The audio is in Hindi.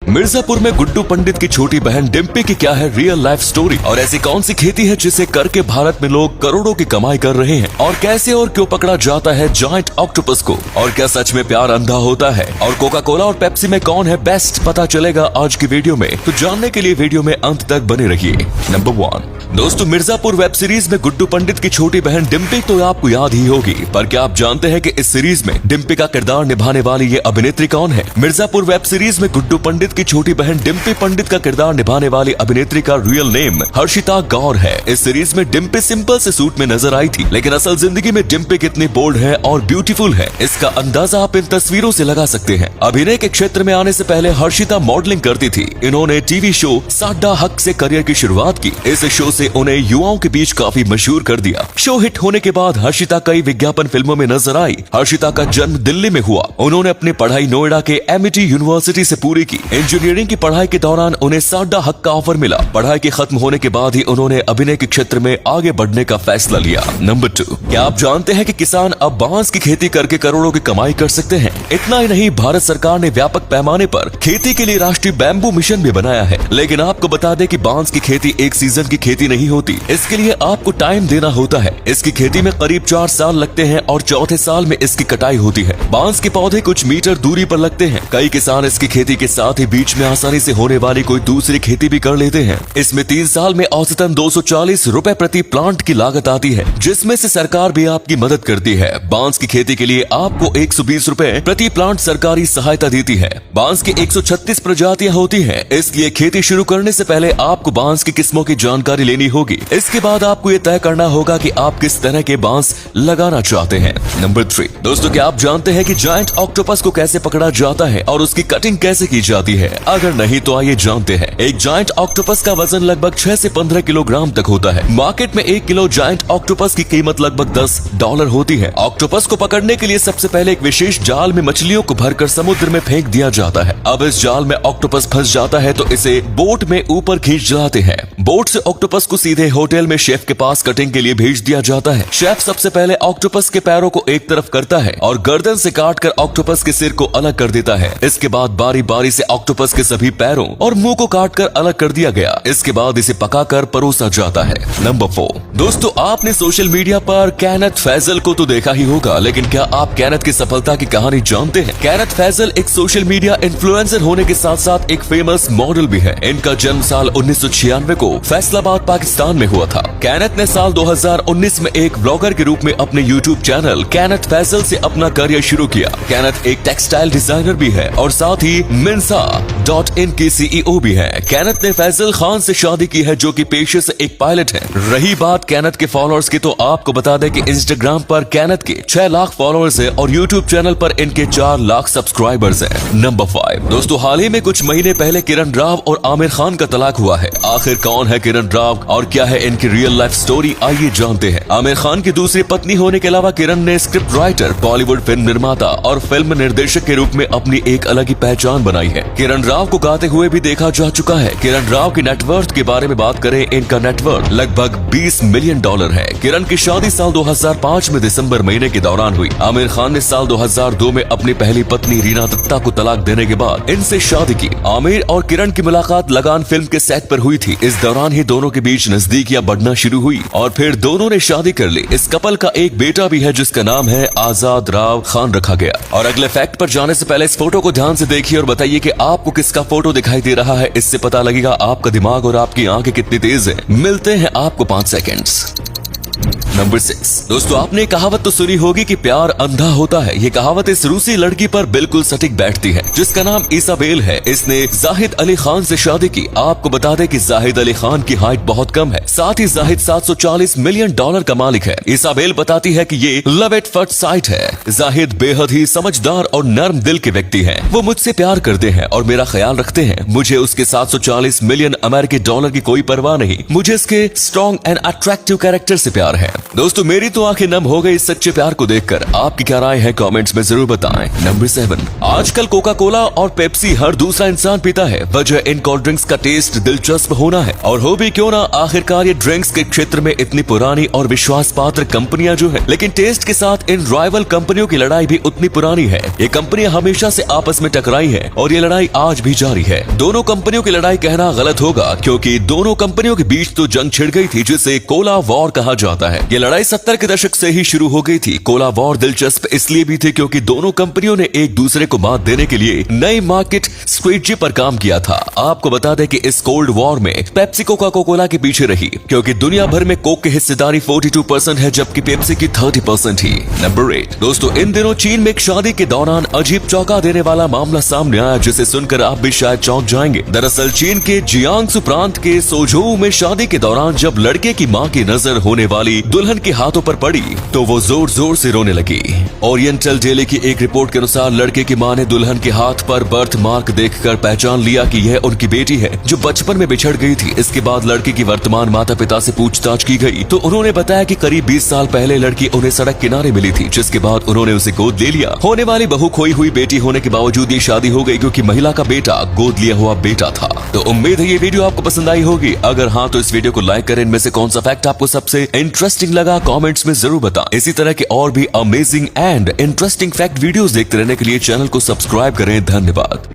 मिर्जापुर में गुड्डू पंडित की छोटी बहन डिम्पी की क्या है रियल लाइफ स्टोरी और ऐसी कौन सी खेती है जिसे करके भारत में लोग करोड़ों की कमाई कर रहे हैं और कैसे और क्यों पकड़ा जाता है जायंट ऑक्टोपस को और क्या सच में प्यार अंधा होता है और कोका कोला और पेप्सी में कौन है बेस्ट पता चलेगा आज की वीडियो में। तो जानने के लिए वीडियो में अंत तक बने रहिए। नंबर 1 दोस्तों, मिर्जापुर वेब सीरीज में गुड्डू पंडित की छोटी बहन डिम्पी तो आपको याद ही होगी, पर क्या आप जानते हैं कि इस सीरीज में डिम्पी का किरदार निभाने वाली ये अभिनेत्री कौन है? मिर्जापुर वेब सीरीज में गुड्डू पंडित की छोटी बहन डिम्पी पंडित का किरदार निभाने वाली अभिनेत्री का रियल नेम हर्षिता गौर है। इस सीरीज में डिम्पी सिंपल से सूट में नजर आई थी, लेकिन असल जिंदगी में डिम्पी कितनी बोल्ड है और ब्यूटीफुल है इसका अंदाजा आप इन तस्वीरों से लगा सकते हैं। अभिनय के क्षेत्र में आने से पहले हर्षिता मॉडलिंग करती थी। इन्होंने टीवी शो साडा हक से करियर की शुरुआत की। इस शो से उन्हें युवाओं के बीच काफी मशहूर कर दिया। शो हिट होने के बाद हर्षिता कई विज्ञापन फिल्मों में नजर आई। हर्षिता का जन्म दिल्ली में हुआ। उन्होंने अपनी पढ़ाई नोएडा के एमिटी यूनिवर्सिटी से पूरी की। इंजीनियरिंग की पढ़ाई के दौरान उन्हें साडा हक का ऑफर मिला। पढ़ाई के खत्म होने के बाद ही उन्होंने अभिनय के क्षेत्र में आगे बढ़ने का फैसला लिया। नंबर 2, क्या आप जानते हैं कि किसान अब बांस की खेती करके करोड़ों की कमाई कर सकते हैं? इतना ही नहीं, भारत सरकार ने व्यापक पैमाने पर खेती के लिए राष्ट्रीय बैम्बू मिशन भी बनाया है। लेकिन आपको बता दें कि बांस की खेती एक सीजन की खेती नहीं होती। इसके लिए आपको टाइम देना होता है। इसकी खेती में करीब 4 साल लगते हैं और चौथे साल में इसकी कटाई होती है। बांस के पौधे कुछ मीटर दूरी पर लगते हैं। कई किसान इसकी खेती के साथ ही बीच में आसानी से होने वाली कोई दूसरी खेती भी कर लेते हैं। इसमें 3 साल में औसतन 240 रुपए प्रति प्लांट की लागत आती है, जिसमें से सरकार भी आपकी मदद करती है। बांस की खेती के लिए आपको 120 रुपए प्रति प्लांट सरकारी सहायता देती है। बांस की 136 प्रजातियां होती हैं, इसलिए खेती शुरू करने से पहले आपको बांस की किस्मों की जानकारी लेनी होगी। इसके बाद आपको ये तय करना होगा कि आप किस तरह के बांस लगाना चाहते हैं। नंबर 3 दोस्तों, क्या आप जानते हैं कि जायंट ऑक्टोपस को कैसे पकड़ा जाता है और उसकी कटिंग कैसे की जाती है? अगर नहीं तो आइए जानते हैं। एक जायंट ऑक्टोपस का वजन लगभग 6 से 15 किलोग्राम तक होता है। मार्केट में 1 किलो जायंट ऑक्टोपस की कीमत लगभग $10 होती है। ऑक्टोपस को पकड़ने के लिए सबसे पहले एक विशेष जाल में मछलियों को भरकर समुद्र में फेंक दिया जाता है। अब इस जाल में ऑक्टोपस फंस जाता है तो इसे बोट में ऊपर खींच लाते हैं। बोट से ऑक्टोपस को सीधे होटल में शेफ के पास कटिंग के लिए भेज दिया जाता है। शेफ सबसे पहले ऑक्टोपस के पैरों को एक तरफ करता है और गर्दन से काटकर ऑक्टोपस के सिर को अलग कर देता है। इसके बाद बारी बारी से ऑक्टोपस के सभी पैरों और मुंह को काटकर अलग कर दिया गया। इसके बाद इसे पकाकर परोसा जाता है। नंबर 4 दोस्तों, आपने सोशल मीडिया पर कैनत फैजल को तो देखा ही होगा, लेकिन क्या आप कैनत की सफलता की कहानी जानते हैं? कैनत फैजल एक सोशल मीडिया इन्फ्लुएंसर होने के साथ साथ एक फेमस मॉडल भी है। इनका जन्म साल 1996 को फैसलाबाद पाकिस्तान में हुआ था। कैनत ने साल 2019 में एक ब्लॉगर के रूप में अपने यूट्यूब चैनल कैनत फैजल से अपना करियर शुरू किया। कैनत एक टेक्सटाइल डिजाइनर भी है और साथ ही मिंसा.इन की CEO भी है। कैनत ने फैजल खान से शादी की है, जो कि पेशे से एक पायलट है। रही बात कैनत के फॉलोअर्स की, तो आपको बता दें कि इंस्टाग्राम पर कैनत के 6 लाख फॉलोअर्स है और यूट्यूब चैनल पर इनके 4 लाख सब्सक्राइबर्स हैं। नंबर 5 दोस्तों, हाल ही में कुछ महीने पहले किरण राव और आमिर खान का तलाक हुआ है। आखिर कौन है किरण राव और क्या है इनकी रियल लाइफ स्टोरी, आइए जानते हैं। आमिर खान की दूसरी पत्नी होने के अलावा किरण ने स्क्रिप्ट राइटर, बॉलीवुड फिल्म निर्माता और फिल्म निर्देशक के रूप में अपनी एक अलग ही पहचान बनाई है। किरण राव को गाते हुए भी देखा जा चुका है। किरण राव की नेटवर्थ के बारे में बात करें, इनका नेटवर्थ लगभग $20 मिलियन है। किरण की शादी साल 2005 में दिसंबर महीने के दौरान हुई। आमिर खान ने साल 2002 में अपनी पहली पत्नी रीना दत्ता को तलाक देने के बाद इनसे शादी की। आमिर और किरण की मुलाकात लगान फिल्म के सेट पर हुई थी। इस दौरान ही दोनों के बीच नजदीकियां बढ़ना शुरू हुई और फिर दोनों ने शादी कर ली। इस कपल का एक बेटा भी है जिसका नाम है आजाद राव खान रखा गया। और अगले फैक्ट पर जाने से पहले इस फोटो को ध्यान से देखिए और बताइए कि आपको किसका फोटो दिखाई दे रहा है। इससे पता लगेगा आपका दिमाग और आपकी आंखें कितनी तेज है। मिलते हैं आपको 5 सेकेंड्स। नंबर 6 दोस्तों, आपने कहावत तो सुनी होगी कि प्यार अंधा होता है। ये कहावत इस रूसी लड़की पर बिल्कुल सटीक बैठती है जिसका नाम इसाबेल है। इसने जाहिद अली खान से शादी की। आपको बता दें कि जाहिद अली खान की हाइट बहुत कम है। साथ ही जाहिद $740 मिलियन का मालिक है। इसाबेल बताती है कि ये लव एट फर्स्ट साइट है। जाहिद बेहद ही समझदार और नर्म दिल के व्यक्ति हैं। वो मुझसे प्यार करते हैं और मेरा ख्याल रखते हैं। मुझे उसके $740 मिलियन की कोई परवाह नहीं। मुझे इसके स्ट्रॉन्ग एंड अट्रैक्टिव कैरेक्टर से प्यार प्यार है। दोस्तों मेरी तो आंखें नम हो गई इस सच्चे प्यार को देखकर। आपकी क्या राय है कमेंट्स में जरूर बताएं। नंबर 7, आजकल कोका कोला और पेप्सी हर दूसरा इंसान पीता है। वजह इन कोल्ड ड्रिंक्स का टेस्ट दिलचस्प होना है, और हो भी क्यों ना, आखिरकार ये ड्रिंक्स के क्षेत्र में इतनी पुरानी और विश्वास पात्र कंपनियां जो है, लेकिन टेस्ट के साथ इन राइवल कंपनियों की लड़ाई भी उतनी पुरानी है। ये कंपनियां हमेशा से आपस में टकराई है और ये लड़ाई आज भी जारी है। दोनों कंपनियों की लड़ाई कहना गलत होगा, क्योंकि दोनों कंपनियों के बीच तो जंग छिड़ गई थी जिसे कोला वॉर कहा जाता है। ये लड़ाई 70 के दशक से ही शुरू हो गई थी। कोला वॉर दिलचस्प इसलिए भी थी क्योंकि दोनों कंपनियों ने एक दूसरे को मात देने के लिए नई मार्केट स्ट्रेटजी पर काम किया था। आपको बता दें कि इस कोल्ड वॉर में पेप्सी कोका कोला के पीछे रही, क्योंकि दुनिया भर में कोक की हिस्सेदारी 42% है, जबकि पेप्सी की 30% ही। नंबर 8, दोस्तों इन दिनों चीन में एक शादी के दौरान अजीब चौंका देने वाला मामला सामने आया, जिसे सुनकर आप भी शायद चौंक जाएंगे। दरअसल चीन के जियांगसू प्रांत के सोजोऊ में शादी के दौरान जब लड़के की मां की नजर होने वाली दुल्हन के हाथों पर पड़ी तो वो जोर जोर से रोने लगी। ओरिएंटल डेली की एक रिपोर्ट के अनुसार लड़के की मां ने दुल्हन के हाथ पर बर्थ मार्क देखकर पहचान लिया कि यह उनकी बेटी है जो बचपन में बिछड़ गई थी। इसके बाद लड़के की वर्तमान माता पिता से पूछताछ की गई तो उन्होंने बताया कि करीब 20 साल पहले लड़की उन्हें सड़क किनारे मिली थी, जिसके बाद उन्होंने उसे गोद ले लिया। होने वाली बहू खोई हुई बेटी होने के बावजूद ये शादी हो गई, क्योंकि महिला का बेटा गोद लिया हुआ बेटा था। तो उम्मीद है ये वीडियो आपको पसंद आई होगी। अगर हाँ तो इस वीडियो को लाइक करें। इनमें से कौन सा फैक्ट आपको सबसे इंटरेस्टिंग लगा कमेंट्स में जरूर बताएं। इसी तरह के और भी amazing and interesting fact videos देखते रहने के लिए चैनल को सब्सक्राइब करें। धन्यवाद।